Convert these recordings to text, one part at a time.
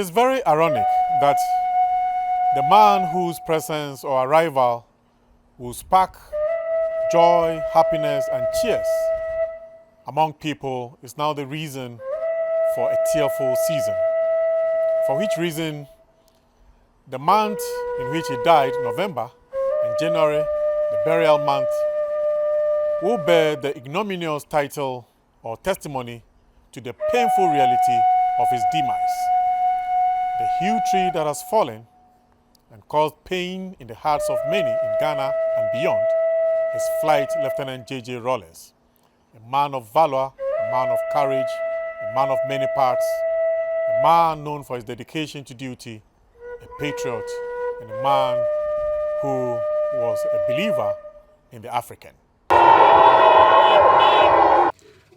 is very ironic that the man whose presence or arrival will spark joy, happiness, and cheers among people is now the reason for a tearful season. For which reason, the month in which he died, November, and January, the burial month, will bear the ignominious title or testimony to the painful reality of his demise. The huge tree that has fallen and caused pain in the hearts of many in Ghana and beyond is Flight Lieutenant J.J. Rawlings, a man of valor, a man of courage, a man of many parts, a man known for his dedication to duty, a patriot, and a man who was a believer in the African.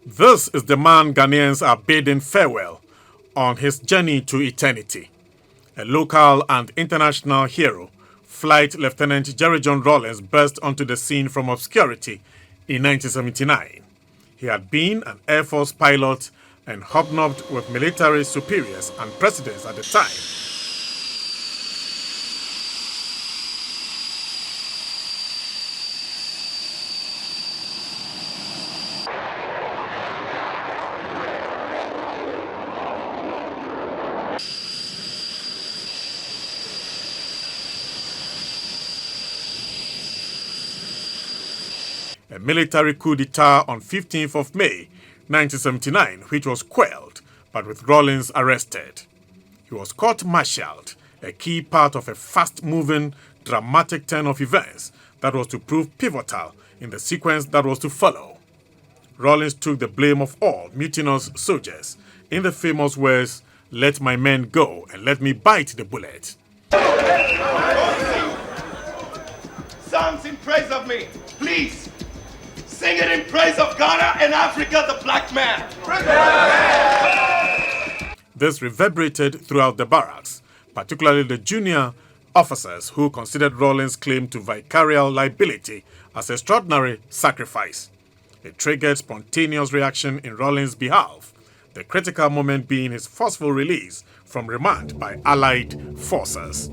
This is the man Ghanaians are bidding farewell on his journey to eternity. A local and international hero, Flight Lieutenant Jerry John Rawlings burst onto the scene from obscurity in 1979. He had been an Air Force pilot and hobnobbed with military superiors and presidents at the time. A military coup d'etat on 15th of May 1979, which was quelled, but with Rawlings arrested. He was court-martialed, a key part of a fast-moving, dramatic turn of events that was to prove pivotal in the sequence that was to follow. Rawlings took the blame of all mutinous soldiers in the famous words, "Let my men go and let me bite the bullet." Songs in praise of me, please. Sing it in praise of Ghana and Africa, the black man. This reverberated throughout the barracks, particularly the junior officers who considered Rawlings' claim to vicarial liability as extraordinary sacrifice. It triggered spontaneous reaction in Rawlings' behalf, the critical moment being his forceful release from remand by Allied forces.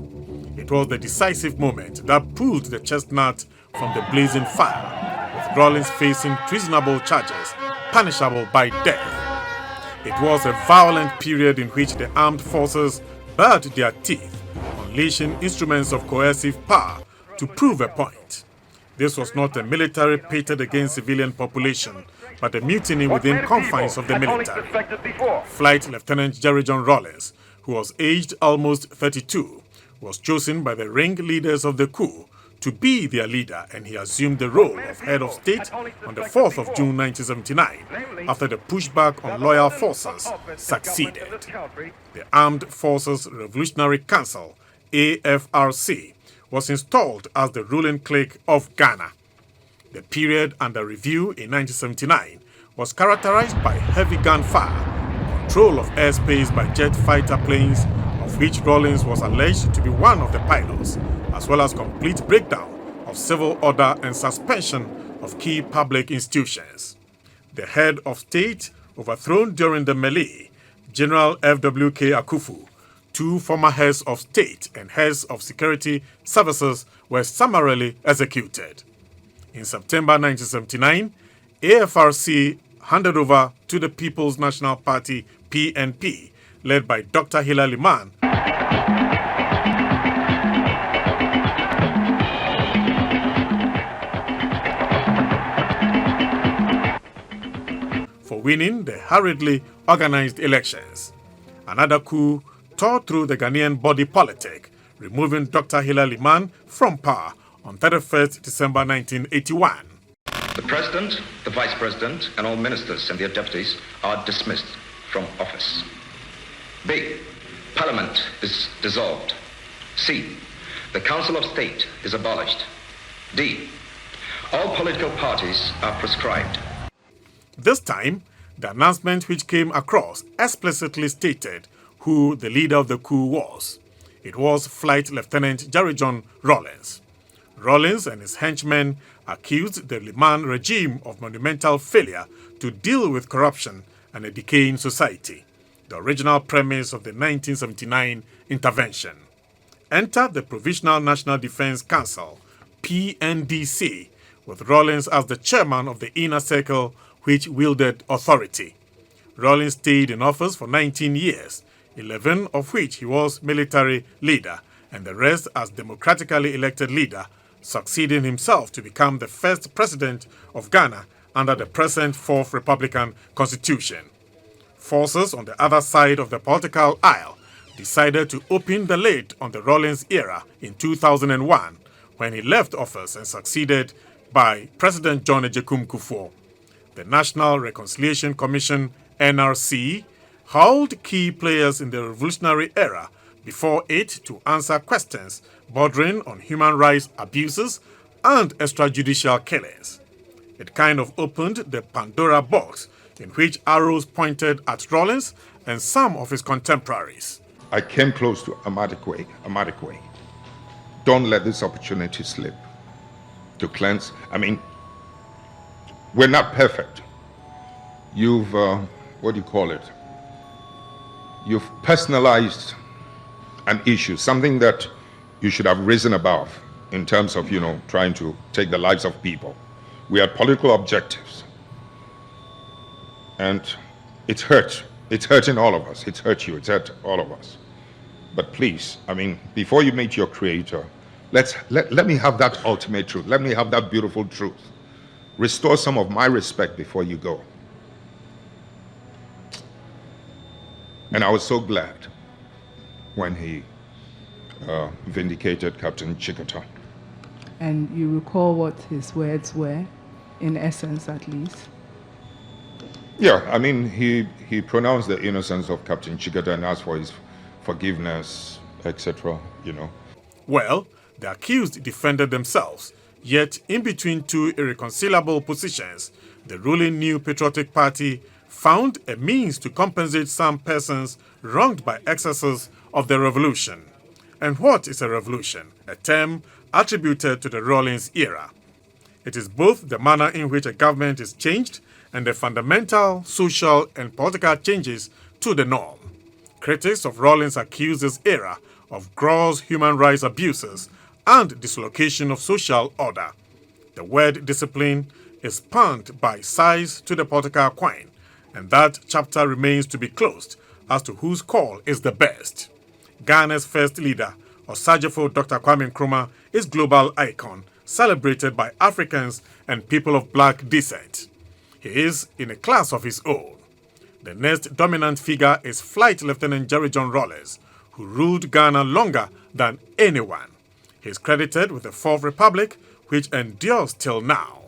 It was the decisive moment that pulled the chestnut from the blazing fire, with Rawlings facing treasonable charges, punishable by death. It was a violent period in which the armed forces bared their teeth, unleashing instruments of coercive power to prove a point. This was not a military pitted against civilian population, but a mutiny within confines of the military. Flight Lieutenant Jerry John Rawlings, who was aged almost 32, was chosen by the ringleaders of the coup to be their leader, and he assumed the role of head of state on the 4th of June 1979 after the pushback on loyal forces succeeded. The Armed Forces Revolutionary Council, AFRC, was installed as the ruling clique of Ghana. The period under review in 1979 was characterized by heavy gunfire, control of airspace by jet fighter planes, of which Rawlings was alleged to be one of the pilots, as well as complete breakdown of civil order and suspension of key public institutions. The head of state overthrown during the melee, General F.W.K. Akufu, two former heads of state and heads of security services were summarily executed. In September 1979, AFRC handed over to the People's National Party, PNP, led by Dr. Hilal Liman, for winning the hurriedly organized elections. Another coup tore through the Ghanaian body politic, removing Dr. Hilal Liman from power on 31st December 1981. The President, the Vice President, and all ministers and their deputies are dismissed from office. B. Parliament is dissolved. C. The Council of State is abolished. D. All political parties are proscribed. This time, the announcement which came across explicitly stated who the leader of the coup was. It was Flight Lieutenant Jerry John Rawlings. Rawlings and his henchmen accused the Liman regime of monumental failure to deal with corruption and a decaying society. the original premise of the 1979 intervention. Enter the Provisional National Defense Council, PNDC, with Rawlings as the chairman of the inner circle which wielded authority. Rawlings stayed in office for 19 years, 11 of which he was military leader, and the rest as democratically elected leader, succeeding himself to become the first president of Ghana under the present Fourth Republican Constitution. Forces on the other side of the political aisle decided to open the lid on the Rawlings era in 2001 when he left office and succeeded by President John Agyekum Kufuor. The National Reconciliation Commission, NRC, hauled key players in the revolutionary era before it to answer questions bordering on human rights abuses and extrajudicial killings. It kind of opened the Pandora box in which arrows pointed at Rawlings and some of his contemporaries. I came close to Amadikwe. Don't let this opportunity slip to cleanse. I mean, we're not perfect. You've, what do you call it? You've personalized an issue, something that you should have risen above in terms of, trying to take the lives of people. We had political objectives. And it's hurt. It's hurting all of us. It's hurt you. It's hurt all of us. But please, I mean, before you meet your creator, let me have that ultimate truth. Let me have that beautiful truth. Restore some of my respect before you go. And I was so glad when he vindicated Captain Chikata. And you recall what his words were, in essence at least? Yeah, I mean, he pronounced the innocence of Captain Chikata and asked for his forgiveness, etc., Well, the accused defended themselves, yet in between two irreconcilable positions, the ruling New Patriotic Party found a means to compensate some persons wronged by excesses of the revolution. And what is a revolution? A term attributed to the Rawlings era. It is both the manner in which a government is changed and the fundamental social and political changes to the norm. Critics of Rawlings accuse this era of gross human rights abuses and dislocation of social order. The word discipline is spanned by size to the political coin, and that chapter remains to be closed as to whose call is the best. Ghana's first leader, Osajefo Dr. Kwame Nkrumah, is global icon, celebrated by Africans and people of black descent. He is in a class of his own. The next dominant figure is Flight Lieutenant Jerry John Rawlings, who ruled Ghana longer than anyone. He is credited with the Fourth Republic, which endures till now.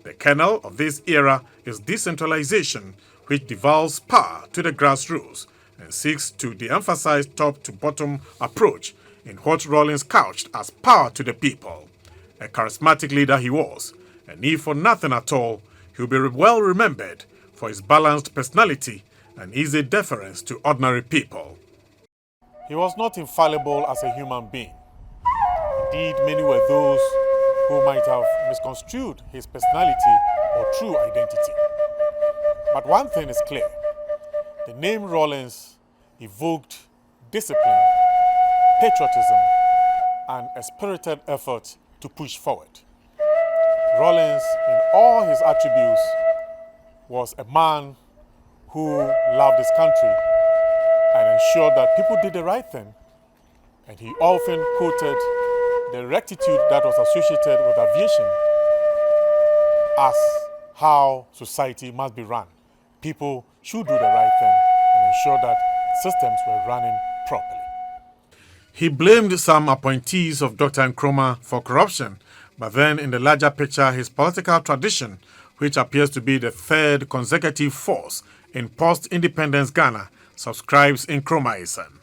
The kernel of this era is decentralization, which devolves power to the grassroots and seeks to de-emphasize top-to-bottom approach in what Rawlings couched as power to the people. A charismatic leader he was, and if for nothing at all, he will be well remembered for his balanced personality and easy deference to ordinary people. He was not infallible as a human being. Indeed, many were those who might have misconstrued his personality or true identity. But one thing is clear. The name Rawlings evoked discipline, patriotism, and a spirited effort to push forward. Rawlings, in all his attributes, was a man who loved his country and ensured that people did the right thing. And he often quoted the rectitude that was associated with aviation as how society must be run. People should do the right thing and ensure that systems were running properly. He blamed some appointees of Dr. Nkrumah for corruption, but then in the larger picture, his political tradition, which appears to be the third consecutive force in post-independence Ghana, subscribes Nkrumahism.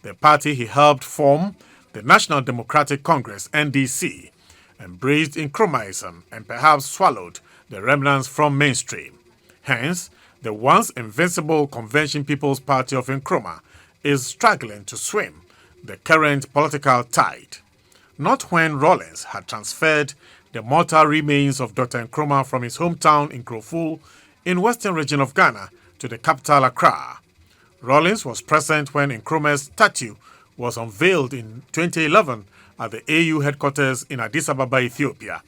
The party he helped form, the National Democratic Congress, NDC, embraced Nkrumahism and perhaps swallowed the remnants from mainstream. Hence, the once invincible Convention People's Party of Nkrumah is struggling to swim the current political tide. Not when Rawlings had transferred the mortal remains of Dr. Nkrumah from his hometown in Kroful in western region of Ghana to the capital Accra. Rawlings was present when Nkrumah's statue was unveiled in 2011 at the AU headquarters in Addis Ababa, Ethiopia.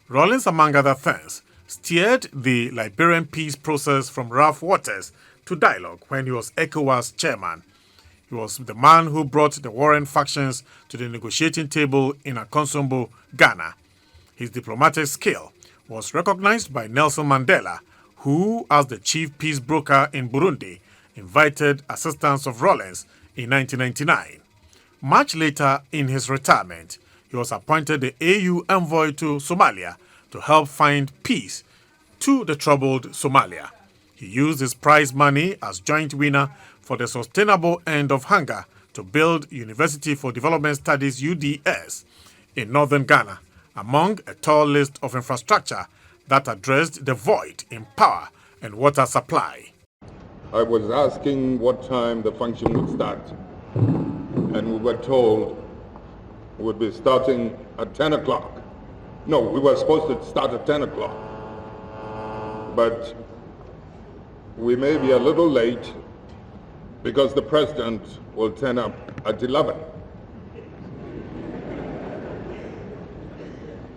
Rawlings, among other things, steered the Liberian peace process from rough waters to dialogue when he was ECOWAS chairman. He was the man who brought the warring factions to the negotiating table in Akonsombo, Ghana. His diplomatic skill was recognized by Nelson Mandela, who, as the chief peace broker in Burundi, invited assistance of Rawlings in 1999. Much later in his retirement, he was appointed the AU envoy to Somalia to help find peace to the troubled Somalia. He used his prize money as joint winner for the Sustainable End of Hunger to build University for Development Studies UDS in northern Ghana, among a tall list of infrastructure that addressed the void in power and water supply. I was asking what time the function would start, and we were told it would be starting at 10 o'clock. No, we were supposed to start at 10 o'clock. But we may be a little late because the president will turn up at 11.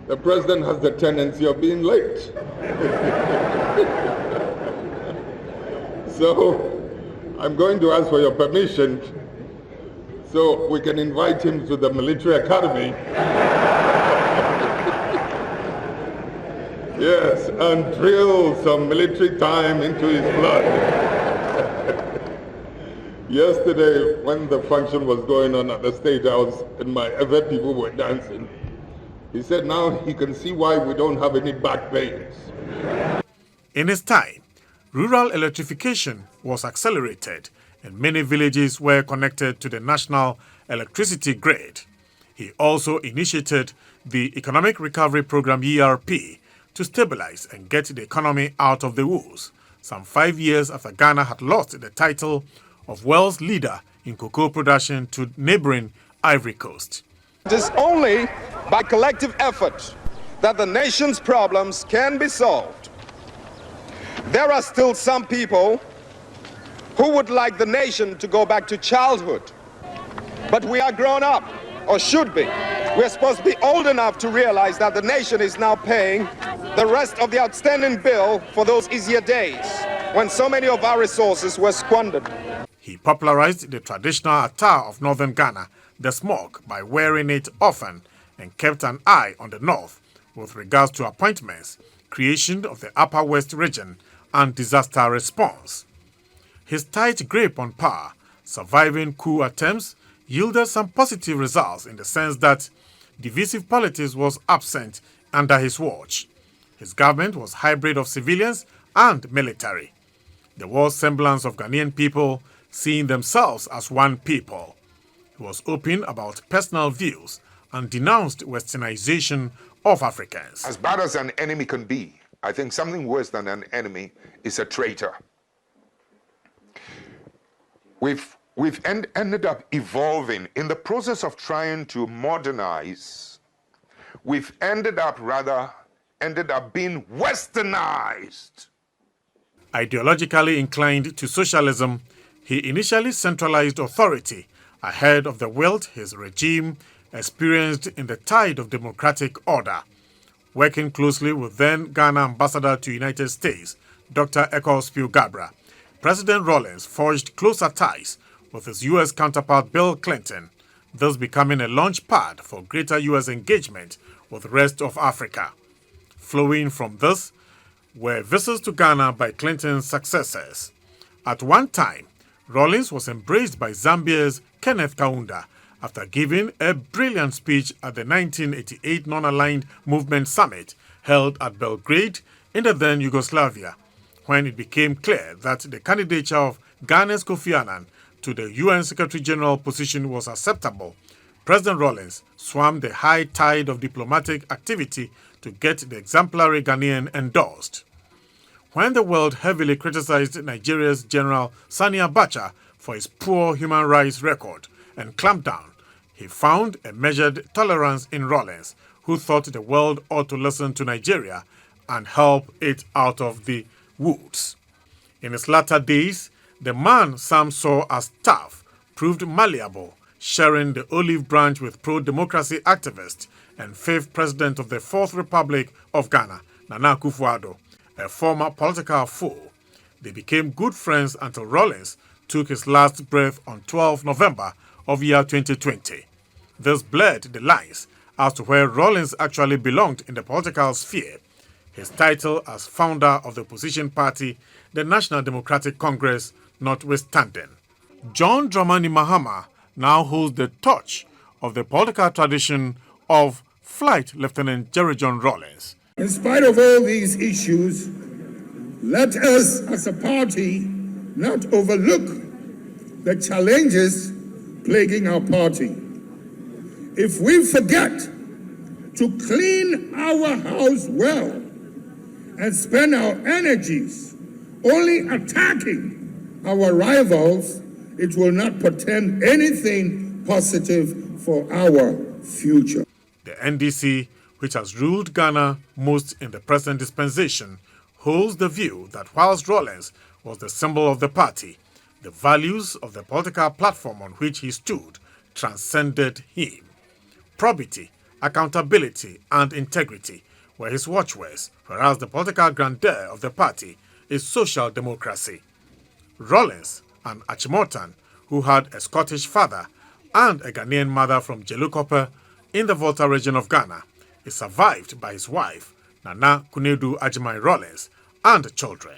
The president has the tendency of being late. So I'm going to ask for your permission so we can invite him to the military academy. Yes, and drill some military time into his blood. Yesterday, when the function was going on at the State House and my ever people were dancing, he said now he can see why we don't have any back pains. In his time, rural electrification was accelerated and many villages were connected to the national electricity grid. He also initiated the Economic Recovery Program ERP to stabilize and get the economy out of the woes, some 5 years after Ghana had lost the title of world's leader in cocoa production to neighboring Ivory Coast. It is only by collective effort that the nation's problems can be solved. There are still some people who would like the nation to go back to childhood. But we are grown up, or should be. We're supposed to be old enough to realize that the nation is now paying the rest of the outstanding bill for those easier days when so many of our resources were squandered. He popularized the traditional attire of northern Ghana, the smock, by wearing it often and kept an eye on the north with regards to appointments, creation of the Upper West region, and disaster response. His tight grip on power, surviving coup attempts, yielded some positive results in the sense that divisive politics was absent under his watch. His government was hybrid of civilians and military. There was semblance of Ghanaian people seeing themselves as one people. He was open about personal views and denounced westernization of Africans. As bad as an enemy can be, I think something worse than an enemy is a traitor. We've ended up evolving in the process of trying to modernize. We've ended up being westernized. Ideologically inclined to socialism, he initially centralized authority ahead of the wilt his regime experienced in the tide of democratic order. Working closely with then Ghana ambassador to United States, Dr. Ecclesfield Gabra, President Rawlings forged closer ties with his U.S. counterpart Bill Clinton, thus becoming a launch pad for greater U.S. engagement with the rest of Africa. Flowing from this were visits to Ghana by Clinton's successors. At one time, Rawlings was embraced by Zambia's Kenneth Kaunda after giving a brilliant speech at the 1988 Non-Aligned Movement Summit held at Belgrade in the then Yugoslavia, when it became clear that the candidature of Ghana's Kofi Annan to the UN Secretary-General position was acceptable. President Rawlings swam the high tide of diplomatic activity to get the exemplary Ghanaian endorsed. When the world heavily criticized Nigeria's General Sani Abacha for his poor human rights record and clamped down, he found a measured tolerance in Rawlings, who thought the world ought to listen to Nigeria and help it out of the woods. In his latter days, The man some saw as tough proved malleable, sharing the olive branch with pro-democracy activist and 5th president of the 4th Republic of Ghana, Nana Akufo-Addo, a former political foe. They became good friends until Rawlings took his last breath on 12 November of year 2020. This blurred the lines as to where Rawlings actually belonged in the political sphere, his title as founder of the opposition party, the National Democratic Congress, notwithstanding. John Dramani Mahama now holds the torch of the political tradition of Flight Lieutenant Jerry John Rawlings. In spite of all these issues, let us as a party not overlook the challenges plaguing our party. If we forget to clean our house well and spend our energies only attacking our rivals, it will not portend anything positive for our future. The NDC, which has ruled Ghana most in the present dispensation, holds the view that whilst Rawlings was the symbol of the party, the values of the political platform on which he stood transcended him. Probity, accountability, and integrity were his watchwords, whereas the political grandeur of the party is social democracy. Rawlings, an Achimota who had a Scottish father and a Ghanaian mother from Jelukope in the Volta region of Ghana, is survived by his wife, Nana Kunedu Ajimai Rawlings, and children.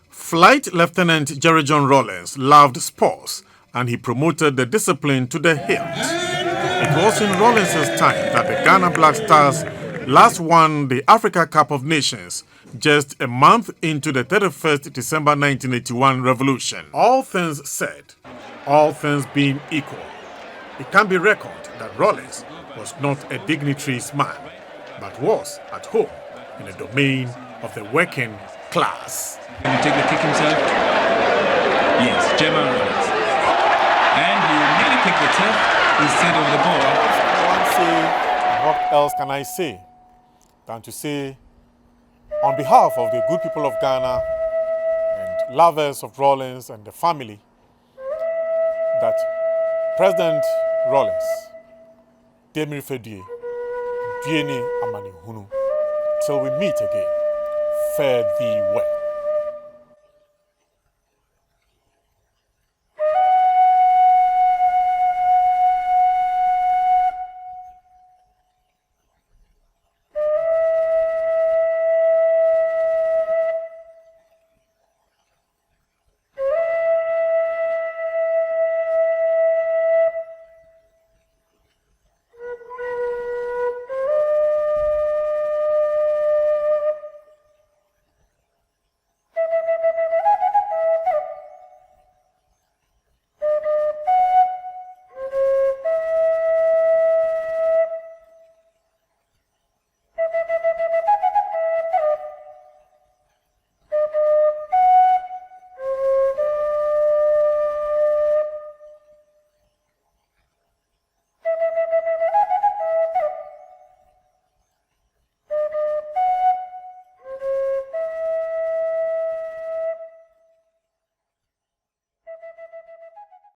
Flight Lieutenant Jerry John Rawlings loved sports, and he promoted the discipline to the hilt. It was in Rawlings' time that the Ghana Black Stars last won the Africa Cup of Nations, just a month into the 31st December 1981 revolution. All things said, all things being equal, it can be reckoned that Rawlings was not a dignitary's man, but was at home in the domain of the working class. Can you take the kick himself? Yes, Gemma Rawlings. And he nearly kicked the turf instead of the ball. What else can I say than to say, on behalf of the good people of Ghana and lovers of Rawlings and the family, that President Rawlings, Demiri Fedie, Dueni Amani Hunu, till we meet again, fare thee well.